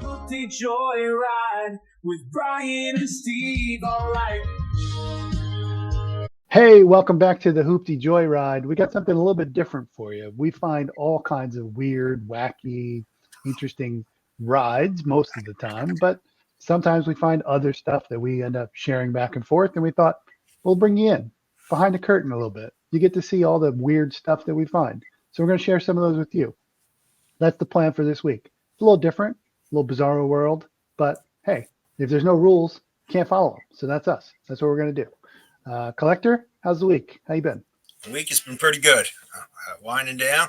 Hooptie Joyride with Brian and Steve. All right. Hey, welcome back to the Hooptie Joyride. We got something a little bit different for you. We find all kinds of weird, wacky, interesting rides most of the time, but sometimes we find other stuff that we end up sharing back and forth, and we thought we'll bring you in behind the curtain a little bit. You get to see all the weird stuff that we find. So we're going to share some of those with you. That's the plan for this week. It's a little different, a little bizarro world, but hey, if there's no rules, you can't follow them. So that's us. That's what we're going to do. Collector, how's the week? How you been? The week has been pretty good. Winding down.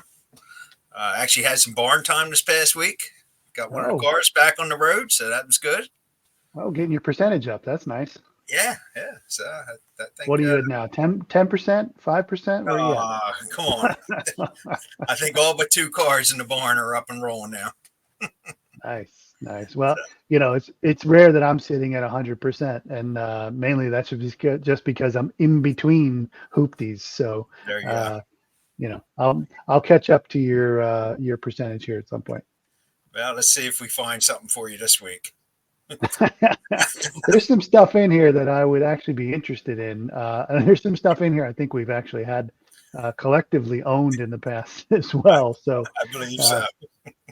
Actually had some barn time this past week. Got one of the cars back on the road, so that was good. Oh, getting your percentage up. That's nice. Yeah. So that thing. What are you at now? 10%? 5%? Where are you at? Come on. I think all but 2 cars in the barn are up and rolling now. Nice. Well, it's rare that I'm sitting at 100%, and mainly that's just because I'm in between hoopties. So there you go. I'll catch up to your percentage here at some point. Well, let's see if we find something for you this week. There's some stuff in here that I would actually be interested in, and there's some stuff in here I think we've actually had collectively owned in the past as well. So I believe so.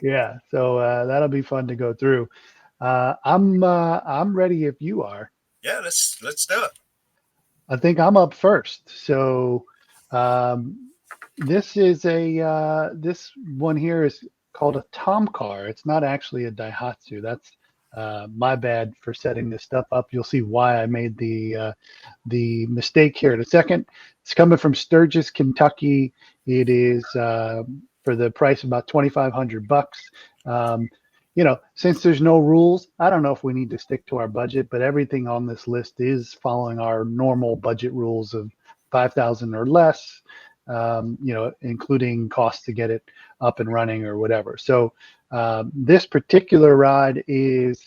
Yeah, so that'll be fun to go through. I'm ready if you are. Yeah, let's do it. I think I'm up first. So this is this one here is called a Tomcar. It's not actually a Daihatsu. That's my bad for setting this stuff up. You'll see why I made the mistake here in a second. It's coming from Sturgis, Kentucky. It is for the price of about $2,500. Since there's no rules, I don't know if we need to stick to our budget, but everything on this list is following our normal budget rules of 5,000 or less, including costs to get it up and running or whatever. So this particular ride is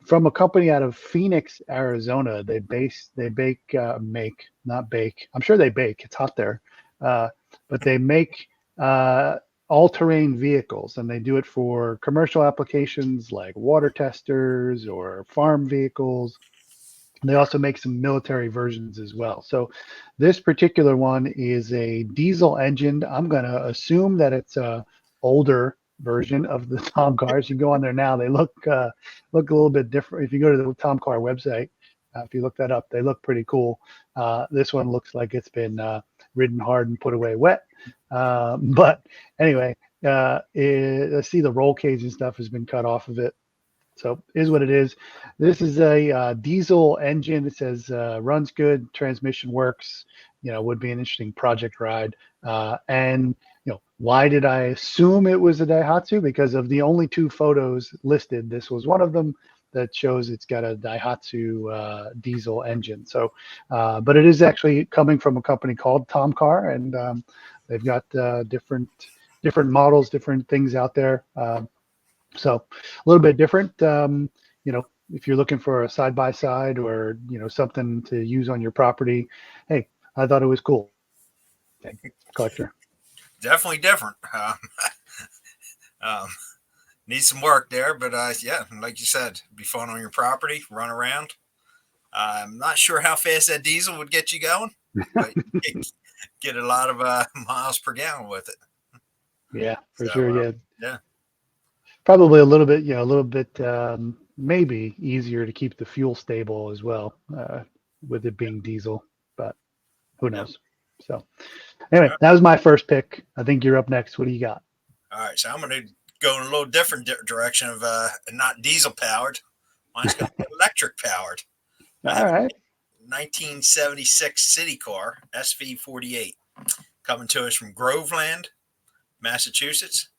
from a company out of Phoenix, Arizona. They make, not bake. I'm sure they bake. It's hot there. But they make all-terrain vehicles, and they do it for commercial applications like water testers or farm vehicles. They also make some military versions as well. So this particular one is a diesel engine. I'm going to assume that it's a older version of the Tomcars. You go on there now, they look a little bit different. If you go to the Tomcar website, if you look that up, they look pretty cool. This one looks like it's been ridden hard and put away wet. But anyway, let's see, the roll cage and stuff has been cut off of it. So is what it is. This is a diesel engine. It says runs good, transmission works. Would be an interesting project ride. And why did I assume it was a Daihatsu? Because of the only 2 photos listed, this was one of them that shows it's got a Daihatsu diesel engine. So, but it is actually coming from a company called Tomcar, and they've got different models, different things out there. So a little bit different. If you're looking for a side-by-side or, something to use on your property, hey, I thought it was cool. Okay, collector. Definitely different. Needs some work there, but yeah, like you said, be fun on your property, run around. I'm not sure how fast that diesel would get you going, but get a lot of miles per gallon with it. Yeah, for sure. Yeah. Probably a little bit, maybe easier to keep the fuel stable as well, with it being diesel, but who knows? So anyway, that was my first pick. I think you're up next. What do you got? All right, so I'm going to go in a little different direction of not diesel powered. Mine's going to be electric powered. All right. 1976 Citicar SV48 coming to us from Groveland, Massachusetts.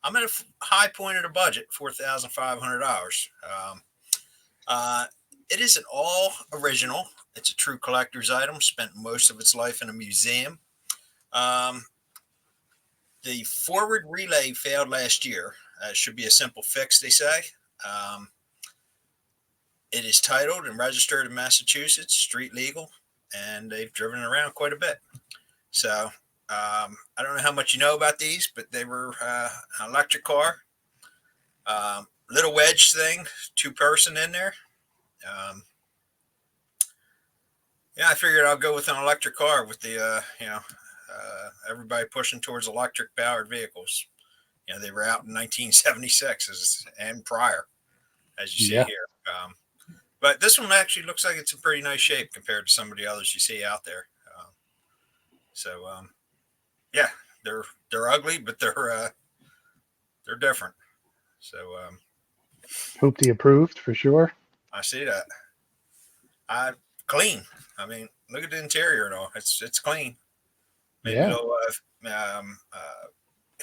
I'm at a high point of the budget, $4,500. It is an all original. It's a true collector's item. Spent most of its life in a museum. The forward relay failed last year. It should be a simple fix, they say. It is titled and registered in Massachusetts, street legal, and they've driven around quite a bit. So I don't know how much you know about these, but they were an electric car. little wedge thing, 2-person in there. Yeah, I figured I'll go with an electric car with the, everybody pushing towards electric powered vehicles. They were out in 1976 and prior, as you see Yeah. here. But this one actually looks like it's in pretty nice shape compared to some of the others you see out there. Yeah, they're ugly, but they're different. So Hooptie approved for sure. I see that. Clean. I mean, look at the interior and all. It's clean. Maybe a little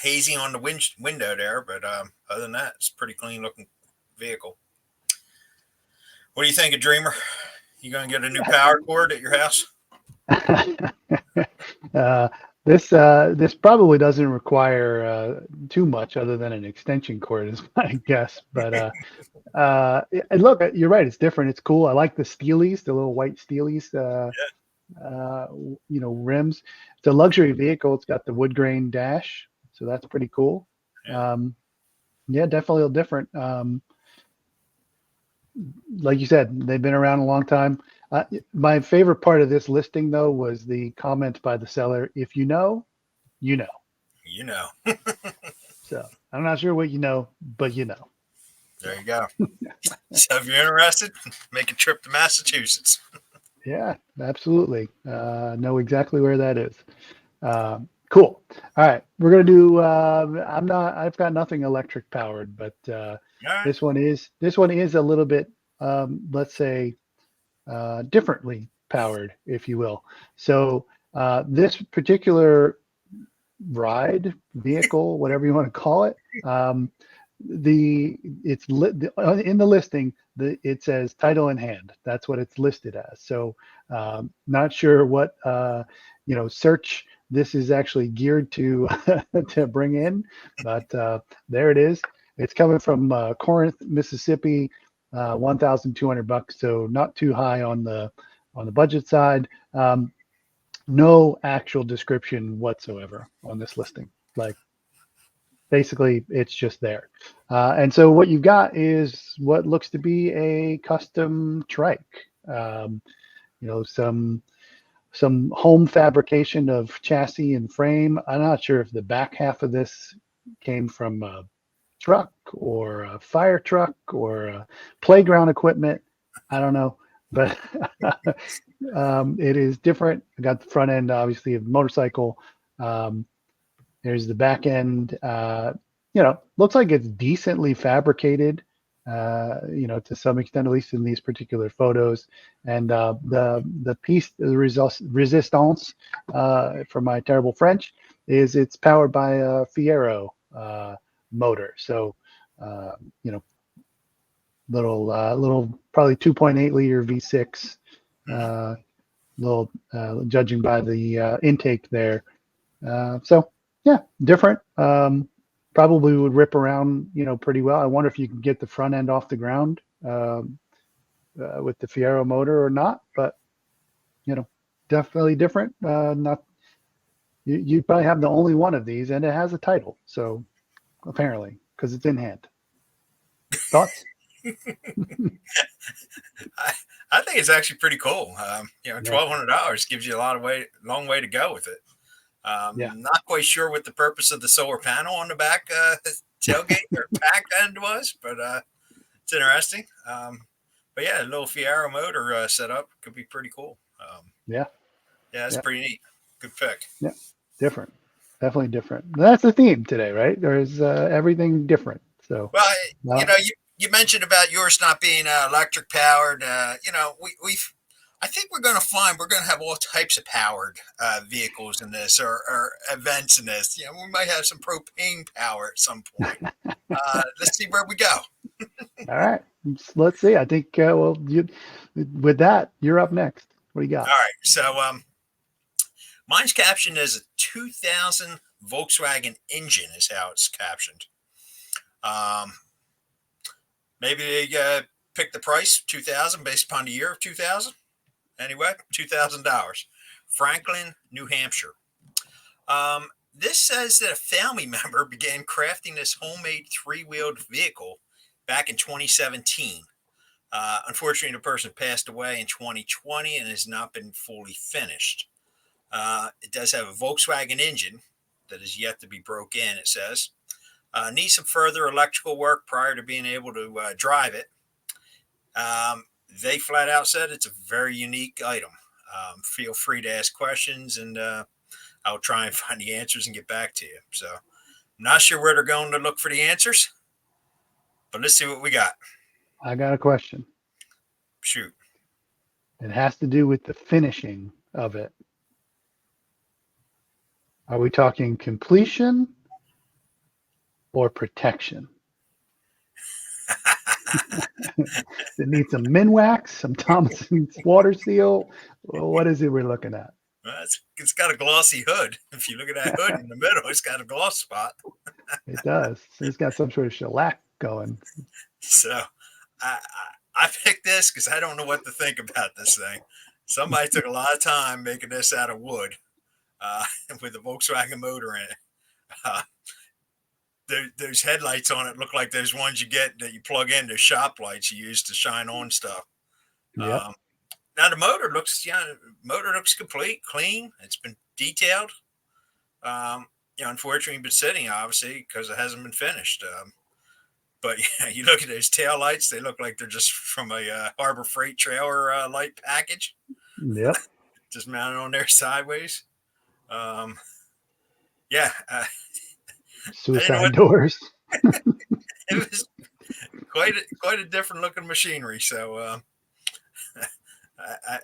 hazy on the window there, but other than that, it's a pretty clean looking vehicle. What do you think of Dreamer? You going to get a new power cord at your house? This probably doesn't require too much other than an extension cord, is my guess. But look, you're right. It's different. It's cool. I like the steelies, the little white steelies. Rims. It's a luxury vehicle. It's got the wood grain dash, so that's pretty cool. Yeah, definitely a little different. Like you said, they've been around a long time. My favorite part of this listing, though, was the comment by the seller: "If you know, you know." You know. So I'm not sure what you know, but you know. There you go. So if you're interested, make a trip to Massachusetts. Yeah, absolutely. Know exactly where that is. Cool. All right, we're gonna do. I've got nothing electric powered, but Right. this one is a little bit, let's say, differently powered, if you will. So this particular ride, vehicle, whatever you want to call it, it's in the listing. It says title in hand. That's what it's listed as. So not sure what search this is actually geared to to bring in, but there it is. It's coming from Corinth, Mississippi, $1,200. So not too high on the budget side. No actual description whatsoever on this listing. Like, basically, it's just there. And so what you've got is what looks to be a custom trike. Some home fabrication of chassis and frame. I'm not sure if the back half of this came from a truck or a fire truck or playground equipment. I don't know, but it is different. I got the front end, obviously, of motorcycle. There's the back end. Looks like it's decently fabricated. To some extent, at least in these particular photos. And the piece, the resistance, for my terrible French, is it's powered by a Fiero motor. So, little probably 2.8 liter V6. Judging by the intake there. So yeah, different. Probably would rip around, pretty well. I wonder if you can get the front end off the ground with the Fiero motor or not. But definitely different. Not you probably have the only one of these, and it has a title. So apparently, because it's in hand. Thoughts? I think it's actually pretty cool. $1,200 gives you long way to go with it. Not quite sure what the purpose of the solar panel on the back tailgate or back end was, but it's interesting. But yeah, a little Fiero motor setup could be pretty cool. It's pretty neat. Good pick. Yeah, different. Definitely different. That's the theme today, right? There's everything different. So, well, you mentioned about yours not being electric powered. I think we're going to have all types of powered vehicles in this or events in this. We might have some propane power at some point. Let's see where we go. All right, let's see. I think with that, you're up next. What do you got? All right, so mine's captioned as a 2000 Volkswagen engine is how it's captioned. Maybe they pick the price 2000 based upon the year of 2000. Anyway, $2,000. Franklin, New Hampshire. This says that a family member began crafting this homemade 3-wheeled vehicle back in 2017. Unfortunately, the person passed away in 2020 and has not been fully finished. It does have a Volkswagen engine that is yet to be broke in, it says. Needs some further electrical work prior to being able to drive it. They flat out said it's a very unique item. Feel free to ask questions, and I'll try and find the answers and get back to you. So I'm not sure where they're going to look for the answers, but let's see what we got. I got a question. Shoot. It has to do with the finishing of it. Are we talking completion or protection? It needs some Minwax, some Thompson's water seal. What is it we're looking at? It's got a glossy hood. If you look at that hood in the middle, it's got a gloss spot. It does. It's got some sort of shellac going. So I picked this because I don't know what to think about this thing. Somebody took a lot of time making this out of wood with a Volkswagen motor in it. Those headlights on it look like those ones you get that you plug in, those shop lights you use to shine on stuff. Yep. Now the motor looks complete, clean. It's been detailed. Unfortunately, been sitting obviously because it hasn't been finished. But yeah, you look at those tail lights; they look like they're just from a Harbor Freight trailer light package. Yep. Just mounted on there sideways. Suicide doors. It was quite a different looking machinery. So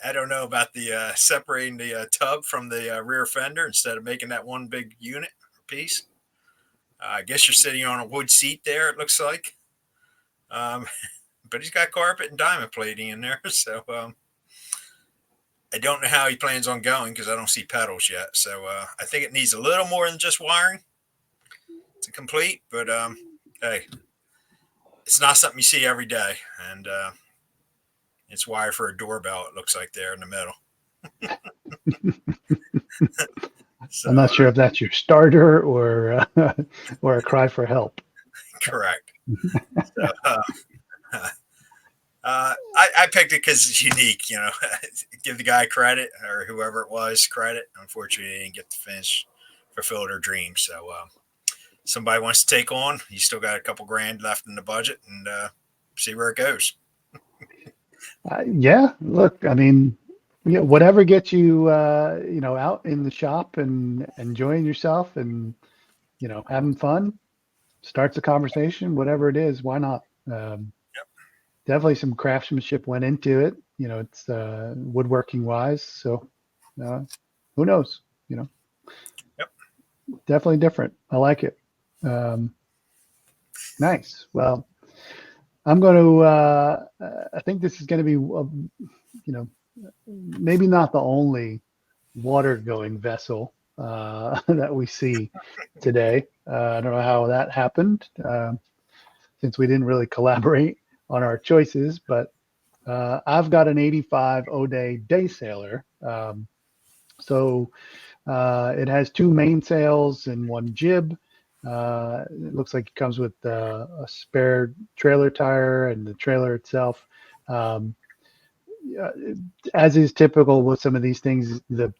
I don't know about the separating the tub from the rear fender instead of making that one big unit or piece. I guess you're sitting on a wood seat there, it looks like. But he's got carpet and diamond plating in there. So I don't know how he plans on going because I don't see pedals yet. So I think it needs a little more than just wiring to complete. But hey, it's not something you see every day. And it's wired for a doorbell, it looks like there in the middle. So, I'm not sure if that's your starter or a cry for help. Correct. So, I picked it because it's unique. Give the guy credit or whoever it was credit. Unfortunately, they didn't get to finish, fulfill their dream. So somebody wants to take on. You still got a couple grand left in the budget, and see where it goes. Yeah. Look, I mean, whatever gets you, out in the shop and enjoying yourself and, having fun, starts a conversation, whatever it is, why not? Definitely some craftsmanship went into it. It's woodworking wise. So who knows, Yep. Definitely different. I like it. Nice. Well, I'm going to, I think this is going to be, maybe not the only water going vessel that we see today. I don't know how that happened since we didn't really collaborate on our choices, but I've got an 85 Oday Daysailer. So it has two mainsails and one jib. It looks like it comes with a spare trailer tire and the trailer itself. As is typical with some of these things, the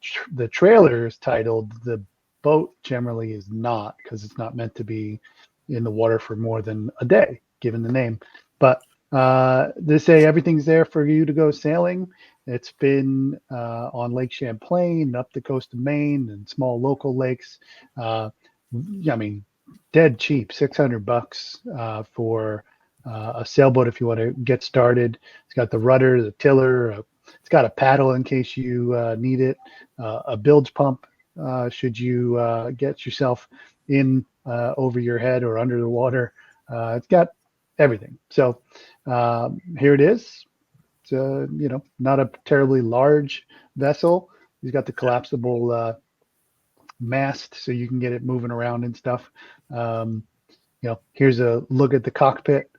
trailer is titled. The boat generally is not, because it's not meant to be in the water for more than a day, given the name. But they say everything's there for you to go sailing. It's been on Lake Champlain, up the coast of Maine, and small local lakes. I mean, dead cheap, $600 for a sailboat if you want to get started. It's got the rudder, the tiller. It's got a paddle in case you need it. A bilge pump should you get yourself in over your head or under the water. It's got everything. So here it is. It's not a terribly large vessel. He's got the collapsible mast so you can get it moving around and stuff. Here's a look at the cockpit.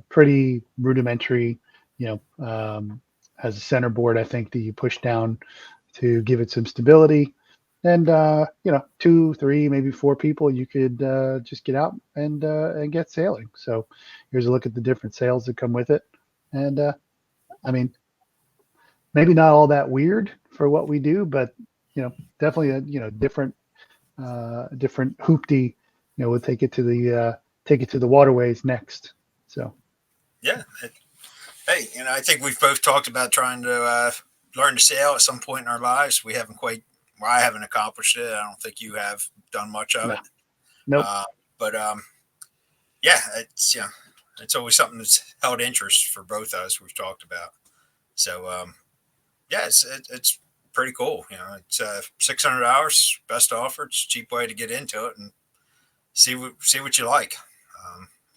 Pretty rudimentary. Has a center board, I think, that you push down to give it some stability. And you know, 2, 3, maybe 4 people, you could just get out and get sailing. So here's a look at the different sails that come with it. And I mean, maybe not all that weird for what we do, but you know, definitely a different different hoopty. You know, we'll take it to the waterways next. So Yeah. Hey, I think we've both talked about trying to learn to sail at some point in our lives. We haven't quite. Well, I haven't accomplished it. I don't think you have done much of no, it. nope. But yeah, it's always something that's held interest for both of us. We've talked about. So yeah, it's pretty cool. It's $600, best offer. It's a cheap way to get into it and see what you like.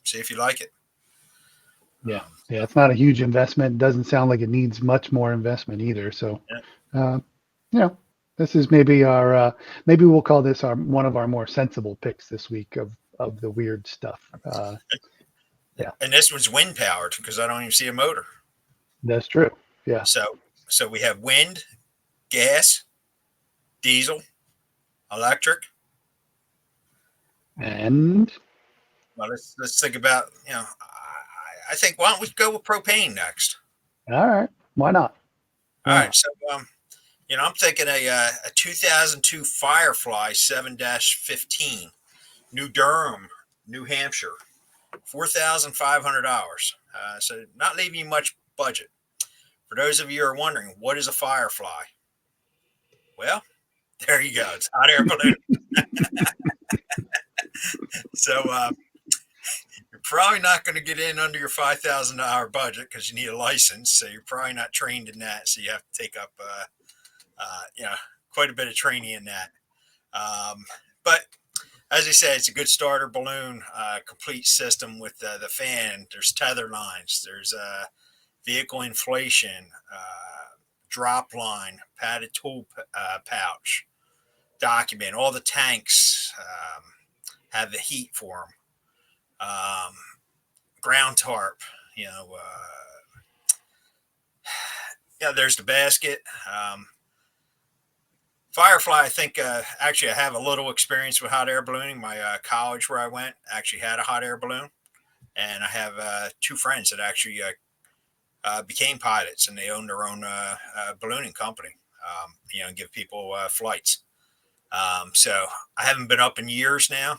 See if you like it. Yeah, yeah, it's not a huge investment. It doesn't sound like it needs much more investment either. So, Yeah. you know, this is maybe our maybe we'll call this our one of our more sensible picks this week of the weird stuff. Yeah, And this one's wind powered because I don't even see a motor. that's true. Yeah, So we have wind, gas, diesel, electric. and Well, let's think about I think why don't we go with propane next? all right, why not? All Why right, not? so I'm thinking a 2002 Firefly 7-15, New Durham, New Hampshire, $4,500. So not leaving you much budget. For those of you who are wondering, what is a Firefly? Well, there you go. It's a hot air balloon. So you're probably not going to get in under your $5,000 budget because you need a license. So you're probably not trained in that. So you have to take up, quite a bit of training in that. But as I said, it's a good starter balloon, complete system with the fan. There's tether lines. There's vehicle inflation, drop line, padded tool pouch, document. All the tanks have the heat for them. Ground tarp, there's the basket. Firefly, I think, actually I have a little experience with hot air ballooning. My college where I went actually had a hot air balloon. And I have 2 friends that actually became pilots, and they own their own ballooning company, and give people flights. So I haven't been up in years now.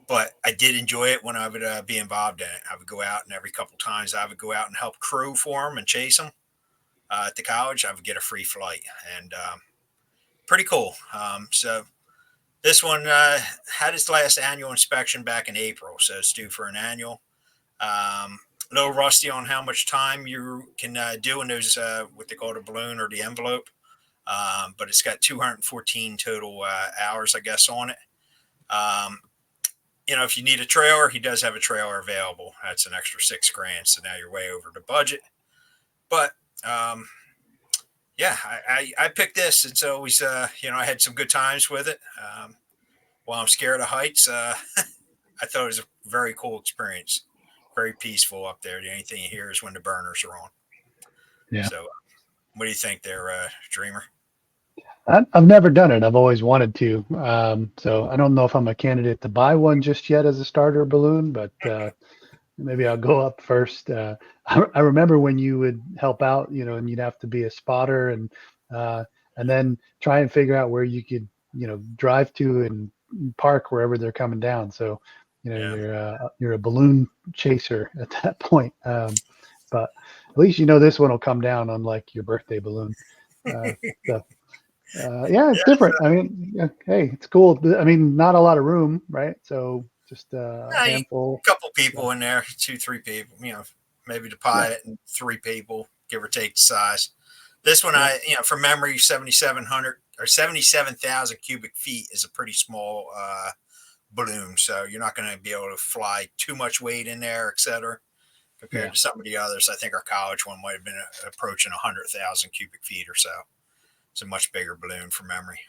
But I did enjoy it when I would be involved in it. I would go out, and every couple times I would go out and help crew for them and chase them at the college. I would get a free flight, and pretty cool. So this one had its last annual inspection back in April, so it's due for an annual. A little rusty on how much time you can do in those what they call the balloon or the envelope, but it's got 214 total hours, I guess, on it. If you need a trailer, he does have a trailer available. That's an extra $6,000. So now you're way over the budget. But yeah, I picked this. It's always, I had some good times with it. While I'm scared of heights, I thought it was a very cool experience. Very peaceful up there. The only thing you hear is when the burners are on. Yeah. So what do you think there, Dreamer? I've never done it. I've always wanted to. So I don't know if I'm a candidate to buy one just yet as a starter balloon, but maybe I'll go up first. I remember when you would help out, and you'd have to be a spotter and then try and figure out where you could, drive to and park wherever they're coming down. So, you're a balloon chaser at that point. But at least this one will come down, unlike your birthday balloon. So. Yeah, it's different. I mean, hey, it's cool. I mean, not a lot of room, right? So just a handful. A couple people in there, 2, 3 people, maybe the pilot and 3 people, give or take the size. This one, from memory, 7,700 or 77,000 cubic feet is a pretty small balloon. So you're not going to be able to fly too much weight in there, et cetera, compared to some of the others. I think our college one might have been approaching 100,000 cubic feet or so. It's a much bigger balloon from memory.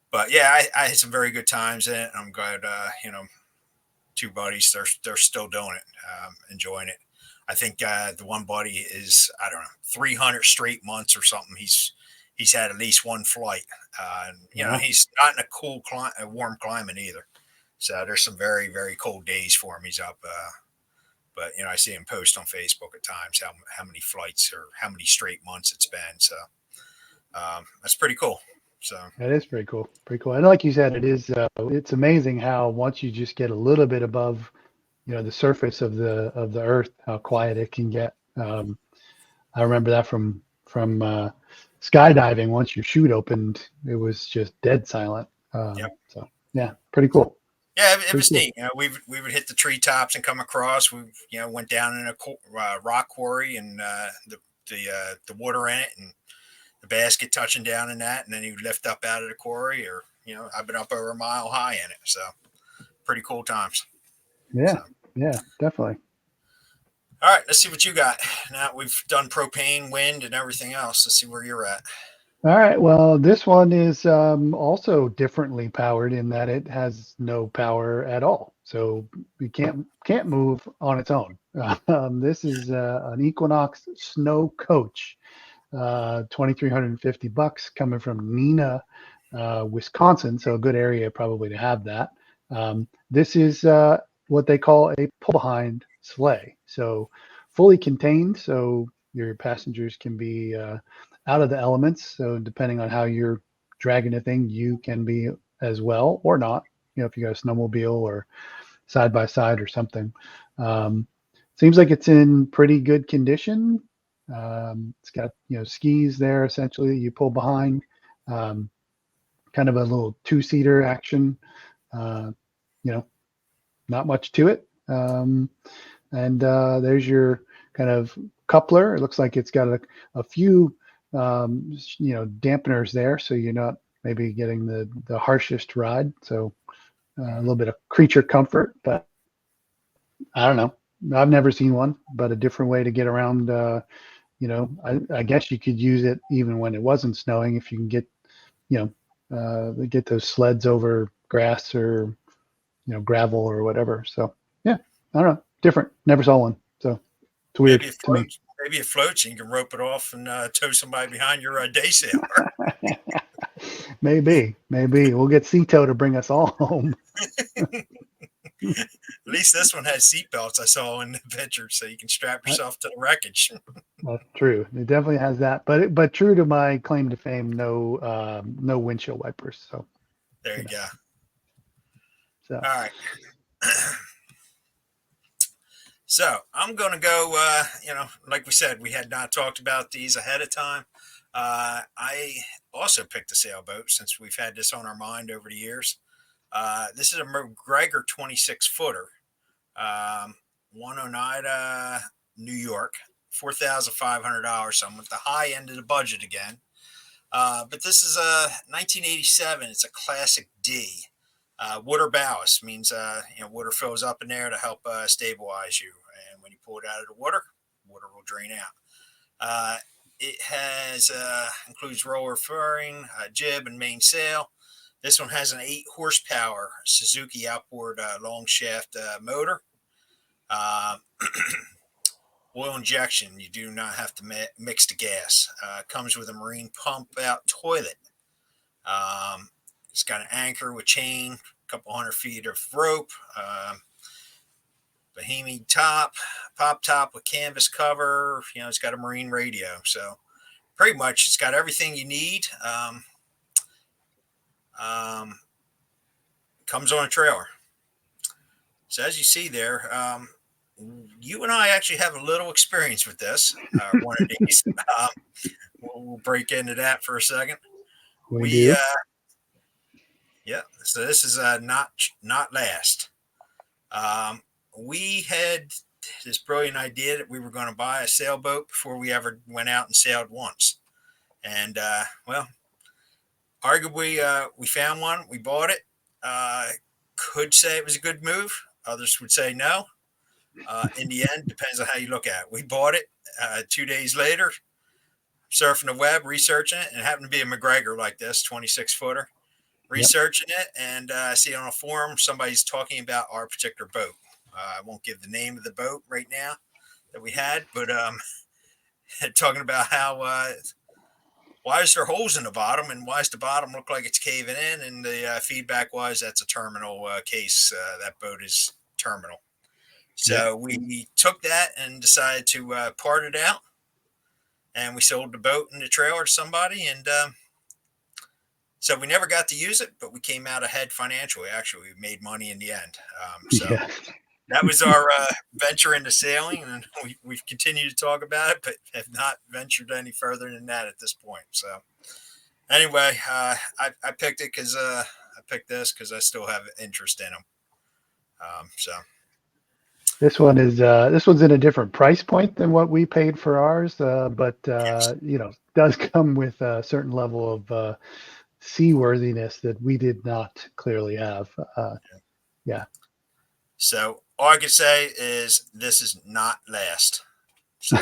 But yeah, I had some very good times in it. I'm glad, 2 buddies, they're still doing it, enjoying it. I think the one buddy is, I don't know, 300 straight months or something. He's he's had at least one flight. You know, Yeah. he's not in a warm climate either. So there's some very, very cold days for him. He's up. But, you know, I see him post on Facebook at times how many flights or how many straight months it's been. So that's pretty cool. So That is pretty cool. Pretty cool. And like you said, it is. It's amazing how once you just get a little bit above, the surface of the earth, how quiet it can get. I remember that from skydiving. Once your chute opened, it was just dead silent. yep. So yeah, pretty cool. Yeah, it Pretty was cool. neat. You know, we would hit the treetops and come across. We went down in a rock quarry and the water in it and the basket touching down in that, and then you lift up out of the quarry. Or I've been up over a mile high in it, so pretty cool times. Yeah, So. yeah, definitely. All right, let's see what you got. Now we've done propane, wind, and everything else. Let's see where you're at. All right. Well, this one is also differently powered in that it has no power at all, so you can't move on its own. This is an Equinox Snowcoach, $2,350 coming from Neenah, Wisconsin. So a good area probably to have that. This is what they call a pull behind sleigh. So fully contained, so your passengers can be out of the elements. So depending on how you're dragging the thing, you can be as well or not. If you got a snowmobile or side by side or something. Seems like it's in pretty good condition. It's got skis there essentially you pull behind. Kind of a little two-seater action. Not much to it. And there's your kind of coupler. It looks like it's got a few dampeners there, so you're not maybe getting the harshest ride. So a little bit of creature comfort, but I don't know. I've never seen one, but a different way to get around. I guess you could use it even when it wasn't snowing if you can get get those sleds over grass or gravel or whatever. So yeah, I don't know. Different. Never saw one. So it's weird to me. Maybe it floats and you can rope it off and tow somebody behind your Daysailer. Maybe we'll get Cito to bring us all home. At least this one has seatbelts I saw in the picture, so you can strap yourself to the wreckage. That's true. It definitely has that, but true to my claim to fame, no windshield wipers. So there you go. So all right. So I'm going to go, like we said, we had not talked about these ahead of time. I also picked a sailboat since we've had this on our mind over the years. This is a Mcgregor 26-footer, one Oneida, New York, $4,500. So I'm at the high end of the budget again. But this is a 1987. It's a Classic D. Water ballast means, water fills up in there to help stabilize you. And when you pull it out of the water will drain out. It has includes roller fairing, jib, and main sail. This one has an 8 horsepower Suzuki outboard long shaft motor. Oil injection. You do not have to mix the gas. Comes with a marine pump out toilet. It's got an anchor with chain, a couple 100 feet of rope, Bohemian top, pop top with canvas cover. It's got a marine radio. So pretty much it's got everything you need. Comes on a trailer. So as you see there, you and I actually have a little experience with this. One of these. We'll break into that for a second. we do. Yeah. So this is not last. We had this brilliant idea that we were going to buy a sailboat before we ever went out and sailed once. And arguably, we found one. We bought it. Could say it was a good move. Others would say no. In the end, depends on how you look at it. We bought it 2 days later, surfing the web, researching it, and it happened to be a Mcgregor like this, 26-footer. Researching it, and I see on a forum somebody's talking about our particular boat. I won't give the name of the boat right now that we had, but talking about how why is there holes in the bottom, and why does the bottom look like it's caving in? And the feedback was that's a terminal case. That boat is terminal. So we took that and decided to part it out, and we sold the boat and the trailer to somebody, and so we never got to use it, but we came out ahead financially. Actually, we made money in the end. So that was our venture into sailing, and we've continued to talk about it, but have not ventured any further than that at this point. So anyway, I picked it because I picked this because I still have interest in them. So this one's in a different price point than what we paid for ours, but yes. Does come with a certain level of seaworthiness that we did not clearly have. Yeah. So all I can say is this is not last. So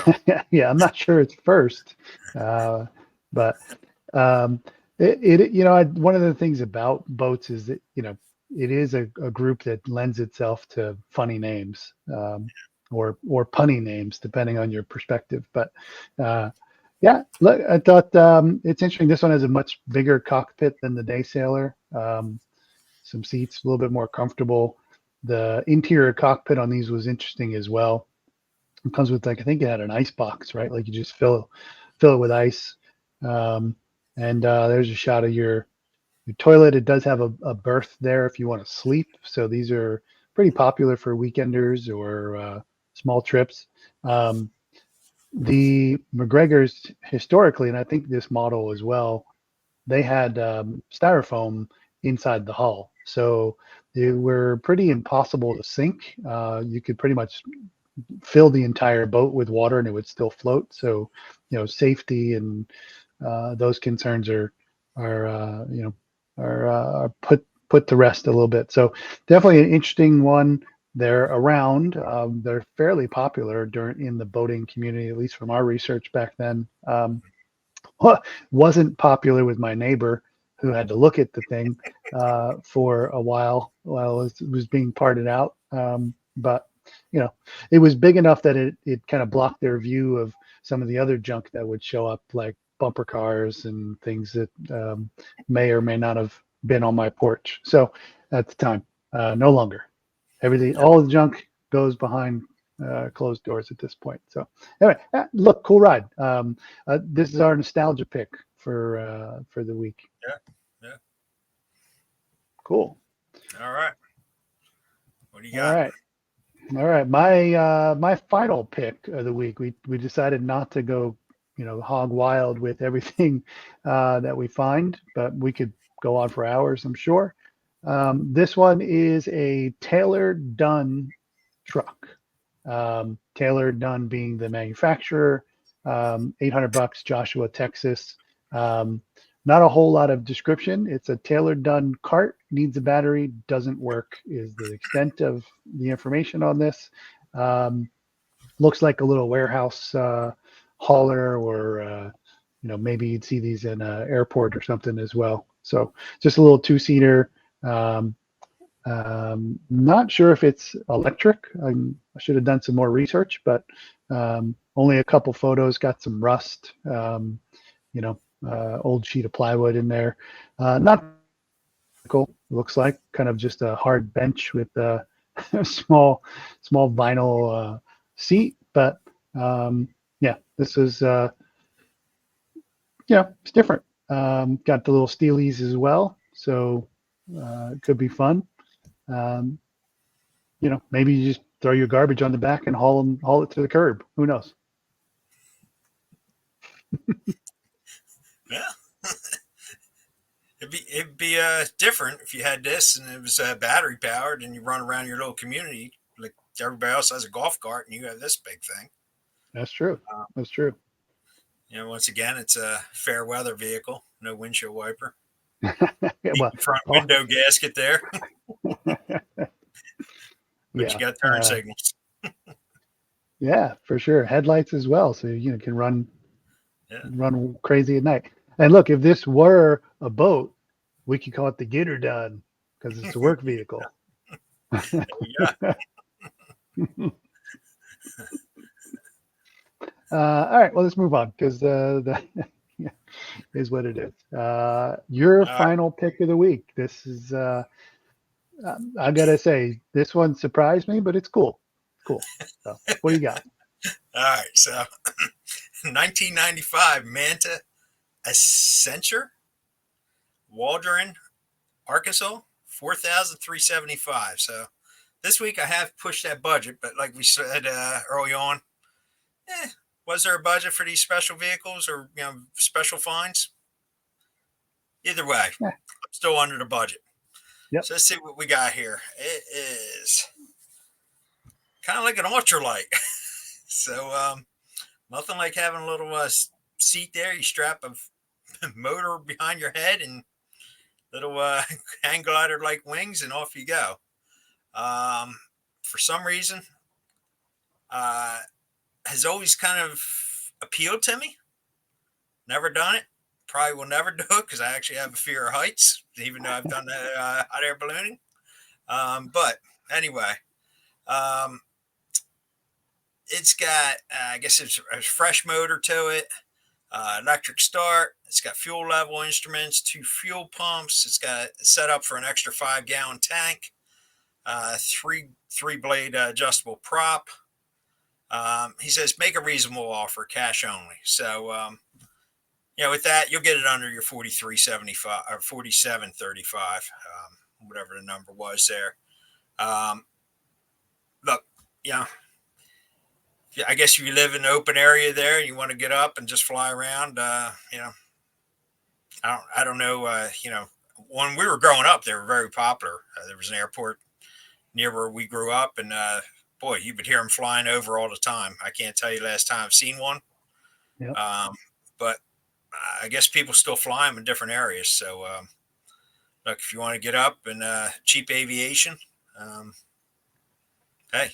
Yeah, I'm not sure it's first, but one of the things about boats is that it is a group that lends itself to funny names, or punny names depending on your perspective. But yeah, look, I thought it's interesting. This one has a much bigger cockpit than the Daysailer. Some seats a little bit more comfortable. The interior cockpit on these was interesting as well. It comes with, like, I think it had an ice box, right? Like you just fill it with ice. And there's a shot of your toilet. It does have a berth there if you want to sleep. So these are pretty popular for weekenders or small trips. The Mcgregors historically, and I think this model as well, they had styrofoam inside the hull. So they were pretty impossible to sink. You could pretty much fill the entire boat with water and it would still float. So, safety and those concerns are put to rest a little bit. So definitely an interesting one. They're around. They're fairly popular in the boating community, at least from our research back then. Wasn't popular with my neighbor who had to look at the thing for a while it was being parted out. But it was big enough that it kind of blocked their view of some of the other junk that would show up, like bumper cars and things that may or may not have been on my porch. So at the time, no longer. Everything, all the junk goes behind closed doors at this point. So anyway, look, cool ride. This is our nostalgia pick for the week. Yeah. Cool. All right. What do you got? All right. My final pick of the week. We decided not to go, hog wild with everything that we find, but we could go on for hours, I'm sure. This one is a Taylor Dunn truck. Taylor Dunn being the manufacturer. $800, Joshua, Texas. Not a whole lot of description. It's a Taylor Dunn cart, needs a battery, doesn't work, is the extent of the information on this. Looks like a little warehouse hauler, or maybe you'd see these in an airport or something as well. So just a little two-seater. Not sure if it's electric. I should have done some more research, but only a couple photos, got some rust, old sheet of plywood in there. Not cool. Looks like kind of just a hard bench with a small vinyl seat. But this is it's different. Got the little steelies as well, so it could be fun. Maybe you just throw your garbage on the back and haul it to the curb. Who knows? Yeah. It'd be different if you had this and it was battery powered and you run around your little community like everybody else has a golf cart and you have this big thing. That's true. That's true. Once again, it's a fair weather vehicle, no windshield wiper. Well, front window gasket there. But yeah, you got turn signals. Yeah, for sure. Headlights as well, so can run crazy at night. And look, if this were a boat, we could call it the Get Her Done because it's a work vehicle. Yeah. All right, well, let's move on because is what it is. Your right. final pick of the week. This is, I gotta say, this one surprised me, but it's cool. Cool. So, what do you got? All right. So 1995 Manta Ascender, Waldron, Arkansas, 4,375. So this week I have pushed that budget, but like we said early on, was there a budget for these special vehicles or special fines? Either way, Yeah. I'm still under the budget. Yep. So let's see what we got here. It is kind of like an ultralight. So nothing like having a little seat there. You strap a motor behind your head and little hang glider like wings, and off you go. For some reason, has always kind of appealed to me. Never done it. Probably will never do it because I actually have a fear of heights, even though I've done hot air ballooning. But anyway, it's got, I guess it's a fresh motor to it, electric start. It's got fuel level instruments, 2 fuel pumps. It's got set up for an extra 5-gallon tank, 3-blade adjustable prop. He says, make a reasonable offer, cash only. So, with that, you'll get it under your 43.75 or 47.35, whatever the number was there. Look, I guess if you live in an open area there and you want to get up and just fly around, I don't know. When we were growing up, they were very popular. There was an airport near where we grew up, and boy, you would hear them flying over all the time. I can't tell you last time I've seen one. Yep. But I guess people still fly them in different areas. So, look, if you want to get up and cheap aviation, hey,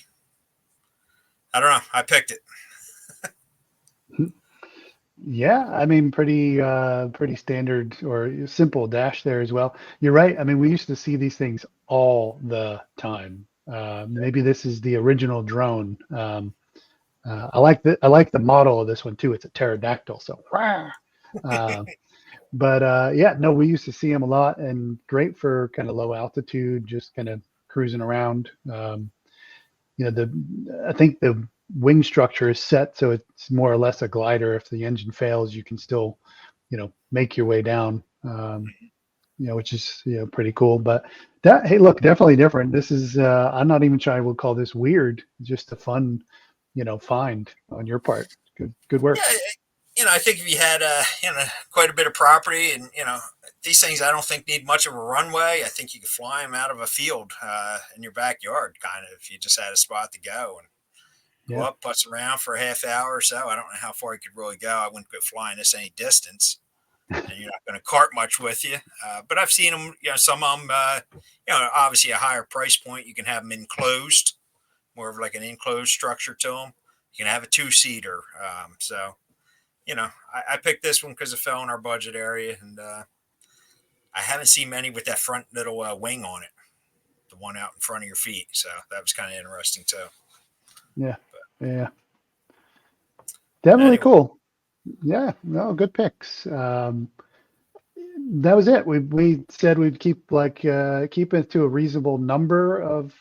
I don't know. I picked it. Yeah, I mean, pretty standard or simple dash there as well. You're right. I mean, we used to see these things all the time. Maybe this is the original drone. I like the model of this one too. It's a pterodactyl. So, but no, we used to see them a lot, and great for kind of low altitude, just kind of cruising around. I think the wing structure is set so it's more or less a glider. If the engine fails, you can still, make your way down. Which is pretty cool. But hey, look, definitely different. This is I'm not even sure I would call this weird. Just a fun, find on your part. Good work. Yeah, I think if you had quite a bit of property, and these things I don't think need much of a runway. I think you could fly them out of a field in your backyard, kind of, if you just had a spot to go and go up, putz around for a half hour or so. I don't know how far you could really go. I wouldn't go flying this any distance, and you're not going to cart much with you. But I've seen them. Some of them. Obviously a higher price point. You can have them enclosed, more of like an enclosed structure to them. You can have a 2-seater. So. I picked this one because it fell in our budget area, and I haven't seen many with that front little wing on it, the one out in front of your feet. So that was kind of interesting too. Yeah, definitely anyway. Cool. Yeah, no, good picks. That was it. We said we'd keep it to a reasonable number of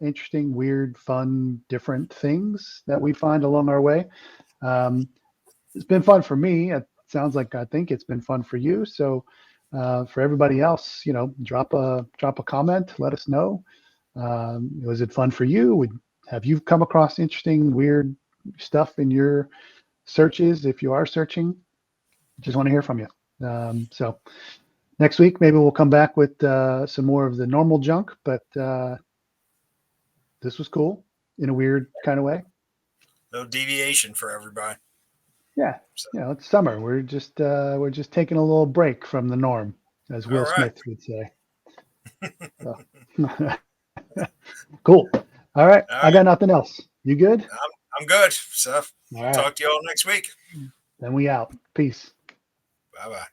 interesting, weird, fun, different things that we find along our way. It's been fun for me. It sounds like I think it's been fun for you. So for everybody else, drop a comment. Let us know. Was it fun for you? Have you come across interesting, weird stuff in your searches? If you are searching, just want to hear from you. So next week, maybe we'll come back with some more of the normal junk. But this was cool in a weird kind of way. No deviation for everybody. Yeah, it's summer. We're just taking a little break from the norm, as Will Smith would say. So. Cool. All right. I got nothing else. You good? I'm good. So all right. Talk to you all next week. Then we out. Peace. Bye-bye.